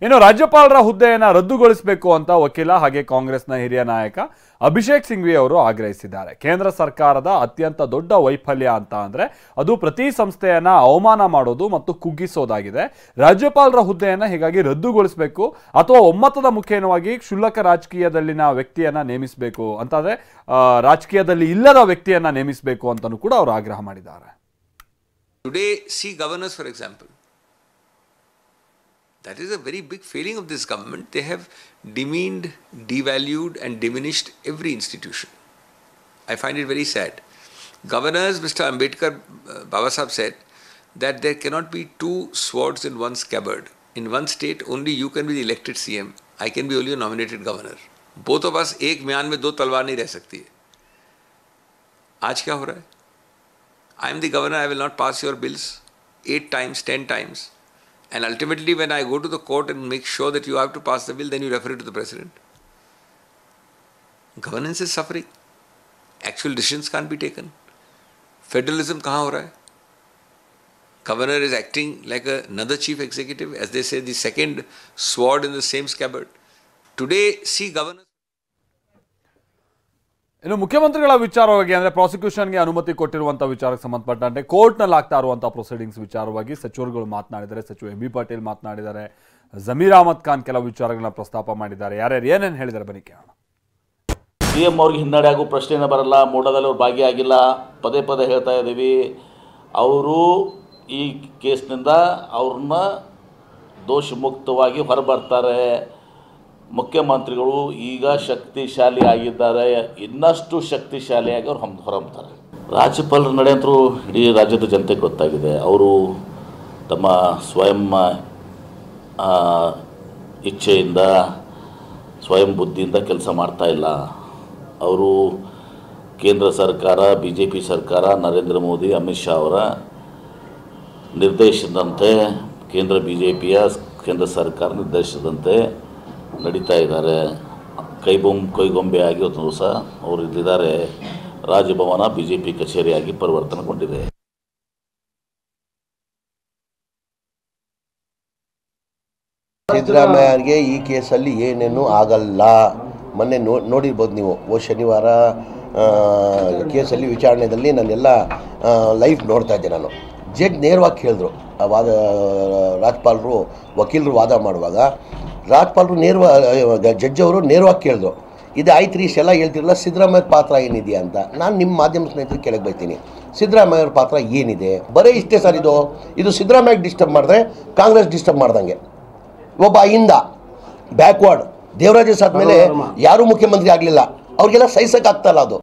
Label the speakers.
Speaker 1: ಇನ್ನು ರಾಜ್ಯಪಾಲರ ಹುದ್ದೆಯನ್ನು ರದ್ದುಗೊಳಿಸಬೇಕು ಅಂತ ವಕೀಲ ಹಾಗೆ ಕಾಂಗ್ರೆಸ್ನ ಹಿರಿಯ ನಾಯಕ ಅಭಿಷೇಕ್ ಸಿಂಘ್ವಿ ಅವರು ಆಗ್ರಹಿಸಿದ್ದಾರೆ. ಕೇಂದ್ರ ಸರ್ಕಾರದ ಅತ್ಯಂತ ದೊಡ್ಡ ವೈಫಲ್ಯ ಅಂತ ಅಂದ್ರೆ ಅದು ಪ್ರತಿ ಸಂಸ್ಥೆಯನ್ನ ಅವಮಾನ ಮಾಡೋದು ಮತ್ತು ಕುಗ್ಗಿಸೋದಾಗಿದೆ. ರಾಜ್ಯಪಾಲರ ಹುದ್ದೆಯನ್ನು ಹೀಗಾಗಿ ರದ್ದುಗೊಳಿಸಬೇಕು ಅಥವಾ ಒಮ್ಮತದ ಮುಖೇನವಾಗಿ ಕ್ಷುಲ್ಲಕ ರಾಜಕೀಯದಲ್ಲಿನ ವ್ಯಕ್ತಿಯನ್ನ ನೇಮಿಸಬೇಕು ಅಂತಂದ್ರೆ ರಾಜಕೀಯದಲ್ಲಿ ಇಲ್ಲದ ವ್ಯಕ್ತಿಯನ್ನ ನೇಮಿಸಬೇಕು ಅಂತಲೂ ಕೂಡ ಅವರು ಆಗ್ರಹ ಮಾಡಿದ್ದಾರೆ.
Speaker 2: Today, see governors, for example. That is a very big failing of this government. They have demeaned, devalued and diminished every institution. I find it very sad. Governors, Mr. Ambedkar, Baba Sahib said that there cannot be two swords in one scabbard. In one state, only you can be the elected CM. I can be only a nominated governor. Both of us, एक म्यान में दो तलवार नहीं रह सकती है. आज क्या हो रहा है? I am the governor, I will not pass your bills 8 times, 10 times. And ultimately when I go to the court and make sure that you have to pass the bill, then you refer it to the president. Governance is suffering. Actual decisions can't be taken. Federalism kahan ho raha hai? Governor is acting like another chief executive, as they say, the second sword in the same scabbard. Today, see governors.
Speaker 1: ಇನ್ನು ಮುಖ್ಯಮಂತ್ರಿಗಳ ವಿಚಾರವಾಗಿ ಅಂದರೆ ಪ್ರಾಸಿಕ್ಯೂಷನ್ಗೆ ಅನುಮತಿ ಕೊಟ್ಟಿರುವಂಥ ವಿಚಾರಕ್ಕೆ ಸಂಬಂಧಪಟ್ಟಂತೆ ಕೋರ್ಟ್ನಲ್ಲಿ ಆಗ್ತಾ ಇರುವಂಥ ಪ್ರೊಸೀಡಿಂಗ್ಸ್ ವಿಚಾರವಾಗಿ ಸಚಿವರುಗಳು ಮಾತನಾಡಿದ್ದಾರೆ. ಸಚಿವ ಎಂ ಬಿ ಪಾಟೀಲ್ ಮಾತನಾಡಿದ್ದಾರೆ. ಜಮೀರ್ ಅಹಮದ್ ಖಾನ್ ಕೆಲವು ವಿಚಾರಗಳನ್ನ ಪ್ರಸ್ತಾಪ ಮಾಡಿದ್ದಾರೆ. ಯಾರ್ಯಾರು ಏನೇನು ಹೇಳಿದ್ದಾರೆ ಬನ್ನಿ ಕೇಳೋಣ.
Speaker 3: CM ಅವ್ರಿಗೆ ಹಿನ್ನಡೆ ಆಗೋ ಪ್ರಶ್ನೆನೇ ಬರಲ್ಲ. ಮೂಡದಲ್ಲಿ ಅವ್ರು ಭಾಗಿಯಾಗಿಲ್ಲ. ಪದೇ ಪದೇ ಹೇಳ್ತಾ ಇದ್ದೀವಿ. ಅವರು ಈ ಕೇಸ್ನಿಂದ ಅವ್ರನ್ನ ದೋಷಮುಕ್ತವಾಗಿ ಹೊರಬರ್ತಾರೆ. ಮುಖ್ಯಮಂತ್ರಿಗಳು ಈಗ ಶಕ್ತಿಶಾಲಿ ಆಗಿದ್ದಾರೆ. ಇನ್ನಷ್ಟು ಶಕ್ತಿಶಾಲಿಯಾಗಿ ಅವ್ರು ಹೊರಬ್ತಾರೆ. ರಾಜ್ಯಪಾಲರ ನಡೆ ಅಂತೂ ಇಡೀ ರಾಜ್ಯದ ಜನತೆಗೆ ಗೊತ್ತಾಗಿದೆ. ಅವರು ತಮ್ಮ ಸ್ವಯಂ ಇಚ್ಛೆಯಿಂದ ಸ್ವಯಂ ಬುದ್ಧಿಯಿಂದ ಕೆಲಸ ಮಾಡ್ತಾ ಇಲ್ಲ. ಅವರು ಕೇಂದ್ರ ಸರ್ಕಾರ, BJP ಸರ್ಕಾರ, ನರೇಂದ್ರ ಮೋದಿ, ಅಮಿತ್ ಶಾ ಅವರ ನಿರ್ದೇಶನದಂತೆ ಕೇಂದ್ರ BJPಯ ಕೇಂದ್ರ ಸರ್ಕಾರ ನಿರ್ದೇಶನದಂತೆ ನಡೀತಾ ಇದ್ದಾರೆ. ಕೈಗೊಂಬೆಯಾಗಿ ಒಂದು ದಿವಸ ಅವರು ಇಲ್ಲಿದ್ದಾರೆ. ರಾಜಭವನ BJP ಕಚೇರಿಯಾಗಿ ಪರಿವರ್ತನೆಗೊಂಡಿದೆ.
Speaker 4: ಸಿದ್ದರಾಮಯ್ಯರಿಗೆ ಈ ಕೇಸಲ್ಲಿ ಏನೇನು ಆಗಲ್ಲ. ಮೊನ್ನೆ ನೋಡಿರ್ಬೋದು ನೀವು. ಶನಿವಾರ ಕೇಸಲ್ಲಿ ವಿಚಾರಣೆಯಲ್ಲಿ ನಾನೆಲ್ಲ ಲೈವ್ ನೋಡ್ತಾ ಇದ್ದೆ. ನಾನು ಜಡ್ಜ್ ನೇರವಾಗಿ ಕೇಳಿದ್ರು. ವಾದ ರಾಜ್ಯಪಾಲರು ವಕೀಲರು ವಾದ ಮಾಡುವಾಗ ರಾಜ್ಯಪಾಲರು ಜಡ್ಜ್ ಅವರು ನೇರವಾಗಿ ಕೇಳಿದ್ರು, ಇದು ಆಯ್ತು ರೀ, ಇಷ್ಟೆಲ್ಲ ಹೇಳ್ತಿರಲ್ಲ, ಸಿದ್ದರಾಮಯ್ಯ ಪಾತ್ರ ಏನಿದೆ ಅಂತ. ನಾನು ನಿಮ್ಮ ಮಾಧ್ಯಮ ಸ್ನೇಹಿತರಿಗೆ ಕೇಳಕ್ಕೆ ಬೈತೀನಿ, ಸಿದ್ದರಾಮಯ್ಯವ್ರ ಪಾತ್ರ ಏನಿದೆ? ಬರೀ ಇಷ್ಟೇ ಸರ್. ಇದು ಸಿದ್ದರಾಮಯ್ಯಗೆ ಡಿಸ್ಟರ್ಬ್ ಮಾಡಿದ್ರೆ ಕಾಂಗ್ರೆಸ್ ಡಿಸ್ಟರ್ಬ್ ಮಾಡ್ದಂಗೆ. ಒಬ್ಬ ಹಿಂದ ಬ್ಯಾಕ್ವರ್ಡ್ ದೇವರಾಜ ಸಾದ್ಮೇಲೆ ಯಾರೂ ಮುಖ್ಯಮಂತ್ರಿ ಆಗಲಿಲ್ಲ. ಅವ್ರಿಗೆಲ್ಲ ಸಹಿಸೋಕ್ಕಾಗ್ತಾಯಿಲ್ಲ ಅದು.